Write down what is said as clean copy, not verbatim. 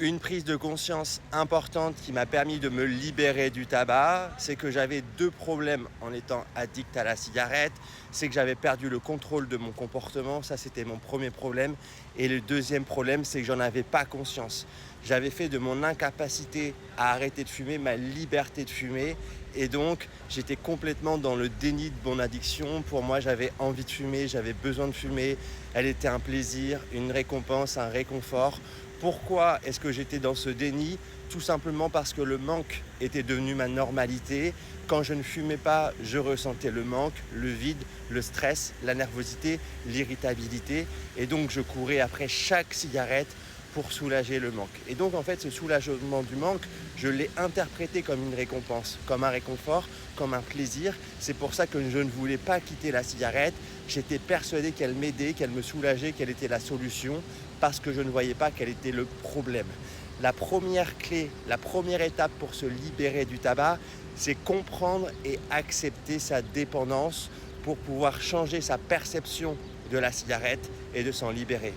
Une prise de conscience importante qui m'a permis de me libérer du tabac, c'est que j'avais 2 problèmes en étant addict à la cigarette. C'est que j'avais perdu le contrôle de mon comportement, ça c'était mon premier problème. Et le deuxième problème, c'est que j'en avais pas conscience. J'avais fait de mon incapacité à arrêter de fumer ma liberté de fumer. Et donc, j'étais complètement dans le déni de mon addiction. Pour moi, j'avais envie de fumer, j'avais besoin de fumer. Elle était un plaisir, une récompense, un réconfort. Pourquoi est-ce que j'étais dans ce déni? Tout simplement parce que le manque était devenu ma normalité. Quand je ne fumais pas, je ressentais le manque, le vide, le stress, la nervosité, l'irritabilité. Et donc, je courais après chaque cigarette pour soulager le manque. Et donc, en fait, ce soulagement du manque, je l'ai interprété comme une récompense, comme un réconfort, comme un plaisir. C'est pour ça que je ne voulais pas quitter la cigarette. J'étais persuadé qu'elle m'aidait, qu'elle me soulageait, qu'elle était la solution, parce que je ne voyais pas quel était le problème. La première clé, la première étape pour se libérer du tabac, c'est comprendre et accepter sa dépendance pour pouvoir changer sa perception de la cigarette et de s'en libérer.